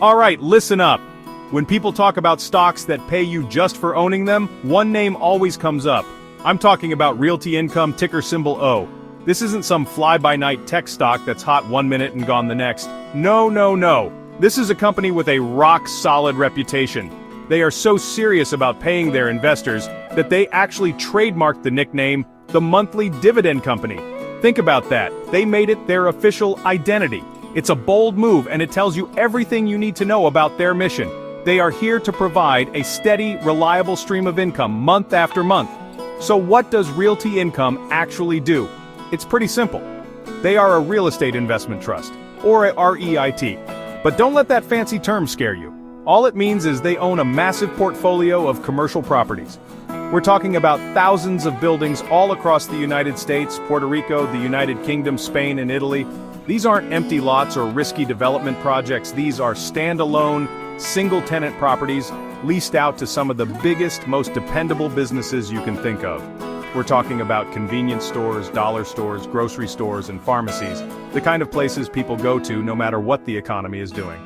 Alright, listen up. When people talk about stocks that pay you just for owning them, one name always comes up. I'm talking about Realty Income, ticker symbol O. This isn't some fly-by-night tech stock that's hot one minute and gone the next. No. This is a company with a rock-solid reputation. They are so serious about paying their investors that they actually trademarked the nickname, the Monthly Dividend Company. Think about that. They made it their official identity. It's a bold move, and it tells you everything you need to know about their mission. They are here to provide a steady, reliable stream of income month after month. So what does Realty Income actually do? It's pretty simple. They are a real estate investment trust, or a REIT. But don't let that fancy term scare you. All it means is they own a massive portfolio of commercial properties. We're talking about thousands of buildings all across the United States, Puerto Rico, the United Kingdom, Spain, and Italy. These aren't empty lots or risky development projects. These are standalone, single-tenant properties leased out to some of the biggest, most dependable businesses you can think of. We're talking about convenience stores, dollar stores, grocery stores, and pharmacies, the kind of places people go to no matter what the economy is doing.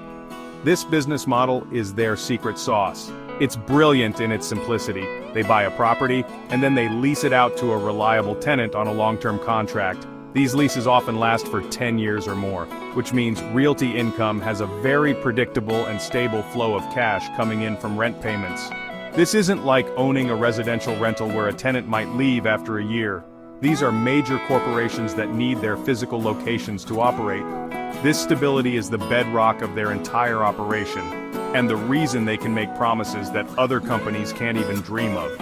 This business model is their secret sauce. It's brilliant in its simplicity. They buy a property, and then they lease it out to a reliable tenant on a long-term contract. These leases often last for 10 years or more, which means Realty Income has a very predictable and stable flow of cash coming in from rent payments. This isn't like owning a residential rental where a tenant might leave after a year. These are major corporations that need their physical locations to operate. This stability is the bedrock of their entire operation, and the reason they can make promises that other companies can't even dream of.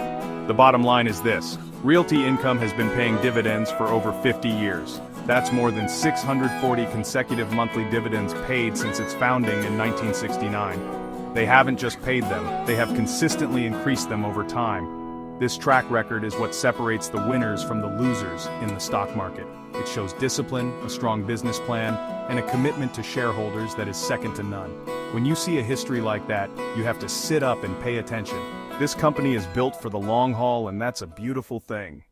The bottom line is this: Realty Income has been paying dividends for over 50 years. That's more than 640 consecutive monthly dividends paid since its founding in 1969. They haven't just paid them, they have consistently increased them over time. This track record is what separates the winners from the losers in the stock market. It shows discipline, a strong business plan, and a commitment to shareholders that is second to none. When you see a history like that, you have to sit up and pay attention. This company is built for the long haul, and that's a beautiful thing.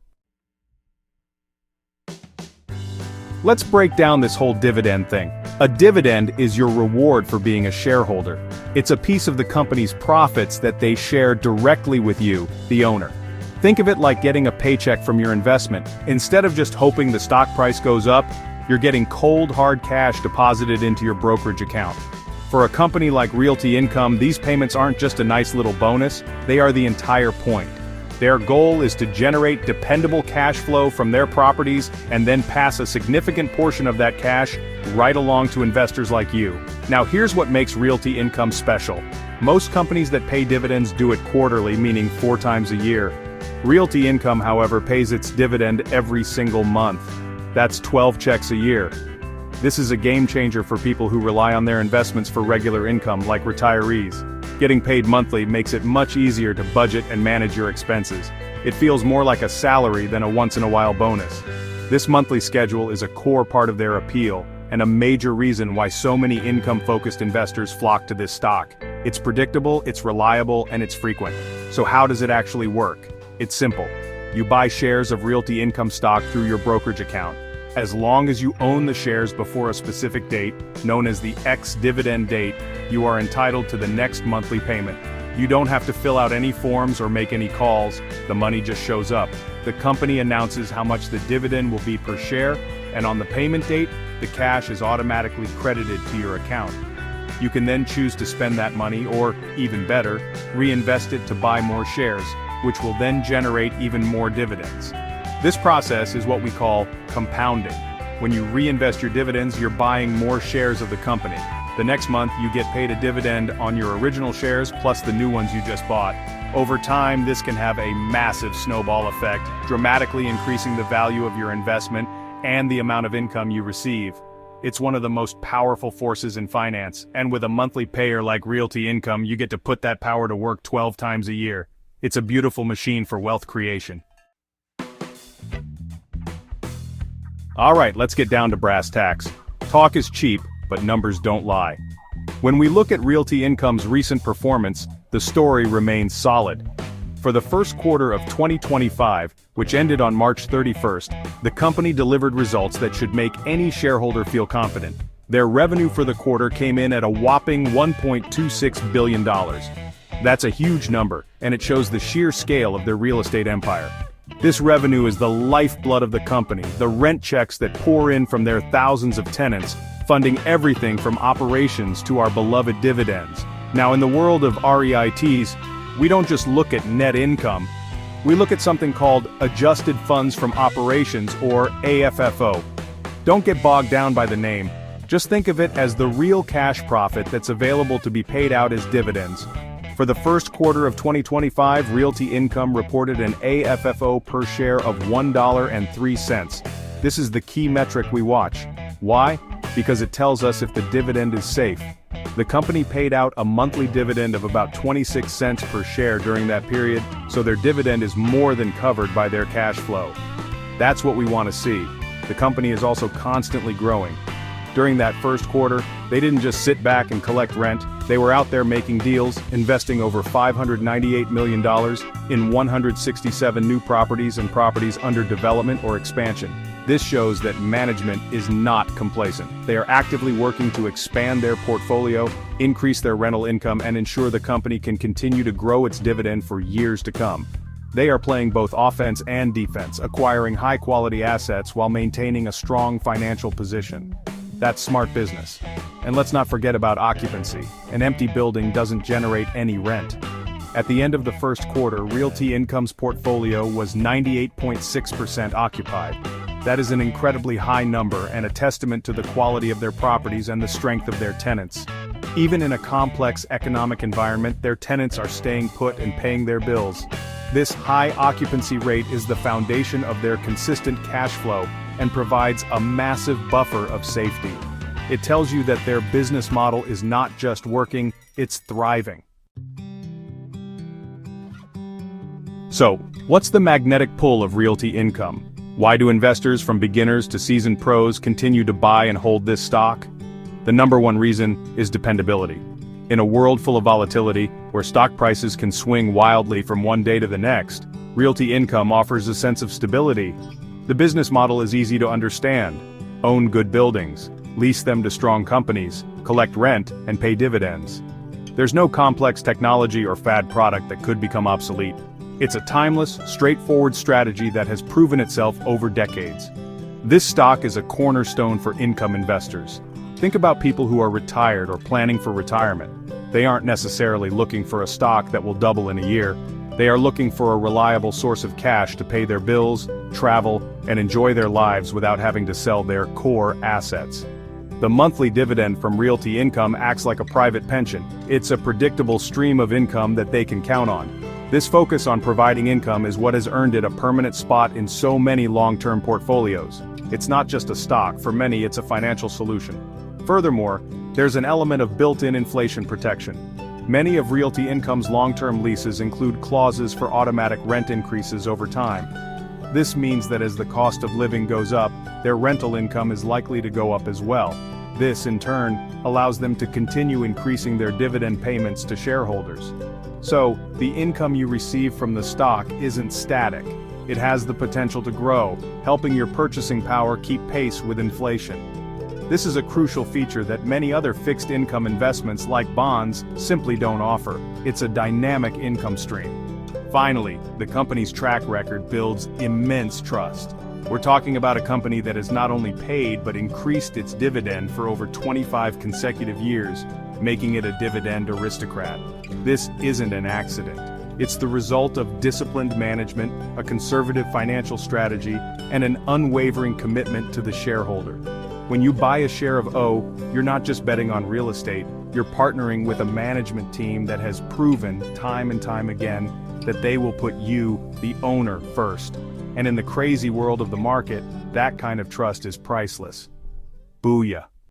Let's break down this whole dividend thing. A dividend is your reward for being a shareholder. It's a piece of the company's profits that they share directly with you, the owner. Think of it like getting a paycheck from your investment. Instead of just hoping the stock price goes up, you're getting cold, hard cash deposited into your brokerage account. For a company like Realty Income, these payments aren't just a nice little bonus, they are the entire point. Their goal is to generate dependable cash flow from their properties and then pass a significant portion of that cash right along to investors like you. Now here's what makes Realty Income special. Most companies that pay dividends do it quarterly, meaning 4 times a year. Realty Income, however, pays its dividend every single month. That's 12 checks a year. This is a game changer for people who rely on their investments for regular income, like retirees. Getting paid monthly makes it much easier to budget and manage your expenses. It feels more like a salary than a once-in-a-while bonus. This monthly schedule is a core part of their appeal, and a major reason why so many income-focused investors flock to this stock. It's predictable, it's reliable, and it's frequent. So how does it actually work? It's simple. You buy shares of Realty Income stock through your brokerage account. As long as you own the shares before a specific date, known as the ex-dividend date, you are entitled to the next monthly payment. You don't have to fill out any forms or make any calls, the money just shows up. The company announces how much the dividend will be per share, and on the payment date, the cash is automatically credited to your account. You can then choose to spend that money, or, even better, reinvest it to buy more shares, which will then generate even more dividends. This process is what we call compounding. When you reinvest your dividends, you're buying more shares of the company. The next month, you get paid a dividend on your original shares plus the new ones you just bought. Over time, this can have a massive snowball effect, dramatically increasing the value of your investment and the amount of income you receive. It's one of the most powerful forces in finance, and with a monthly payer like Realty Income, you get to put that power to work 12 times a year. It's a beautiful machine for wealth creation. Alright, let's get down to brass tacks. Talk is cheap, but numbers don't lie. When we look at Realty Income's recent performance, the story remains solid. For the first quarter of 2025, which ended on March 31st, the company delivered results that should make any shareholder feel confident. Their revenue for the quarter came in at a whopping $1.26 billion. That's a huge number, and it shows the sheer scale of their real estate empire. This revenue is the lifeblood of the company, the rent checks that pour in from their thousands of tenants, funding everything from operations to our beloved dividends. Now, in the world of REITs, we don't just look at net income. We look at something called Adjusted Funds from Operations, or AFFO. Don't get bogged down by the name. Just think of it as the real cash profit that's available to be paid out as dividends. For the first quarter of 2025, Realty Income reported an AFFO per share of $1.03. This is the key metric we watch. Why? Because it tells us if the dividend is safe. The company paid out a monthly dividend of about 26 cents per share during that period, so their dividend is more than covered by their cash flow. That's what we want to see. The company is also constantly growing. During that first quarter, they didn't just sit back and collect rent, they were out there making deals, investing over $598 million in 167 new properties and properties under development or expansion. This shows that management is not complacent. They are actively working to expand their portfolio, increase their rental income, and ensure the company can continue to grow its dividend for years to come. They are playing both offense and defense, acquiring high-quality assets while maintaining a strong financial position. That's smart business. And let's not forget about occupancy. An empty building doesn't generate any rent. At the end of the first quarter, Realty Income's portfolio was 98.6% occupied. That is an incredibly high number and a testament to the quality of their properties and the strength of their tenants. Even in a complex economic environment, their tenants are staying put and paying their bills. This high occupancy rate is the foundation of their consistent cash flow and provides a massive buffer of safety. It tells you that their business model is not just working, it's thriving. So, what's the magnetic pull of Realty Income? Why do investors from beginners to seasoned pros continue to buy and hold this stock? The number one reason is dependability. In a world full of volatility, where stock prices can swing wildly from one day to the next, Realty Income offers a sense of stability. The business model is easy to understand. Own good buildings, lease them to strong companies, collect rent, and pay dividends. There's no complex technology or fad product that could become obsolete. It's a timeless, straightforward strategy that has proven itself over decades. This stock is a cornerstone for income investors. Think about people who are retired or planning for retirement. They aren't necessarily looking for a stock that will double in a year. They are looking for a reliable source of cash to pay their bills, travel, and enjoy their lives without having to sell their core assets. The monthly dividend from Realty Income acts like a private pension. It's a predictable stream of income that they can count on. This focus on providing income is what has earned it a permanent spot in so many long-term portfolios. It's not just a stock, for many it's a financial solution. Furthermore, there's an element of built-in inflation protection. Many of Realty Income's long-term leases include clauses for automatic rent increases over time. This means that as the cost of living goes up, their rental income is likely to go up as well. This, in turn, allows them to continue increasing their dividend payments to shareholders. So, the income you receive from the stock isn't static. It has the potential to grow, helping your purchasing power keep pace with inflation. This is a crucial feature that many other fixed income investments like bonds simply don't offer. It's a dynamic income stream. Finally, the company's track record builds immense trust. We're talking about a company that has not only paid but increased its dividend for over 25 consecutive years, making it a dividend aristocrat. This isn't an accident. It's the result of disciplined management, a conservative financial strategy, and an unwavering commitment to the shareholder. When you buy a share of O, you're not just betting on real estate, you're partnering with a management team that has proven time and time again that they will put you, the owner, first. And in the crazy world of the market, that kind of trust is priceless. Booyah.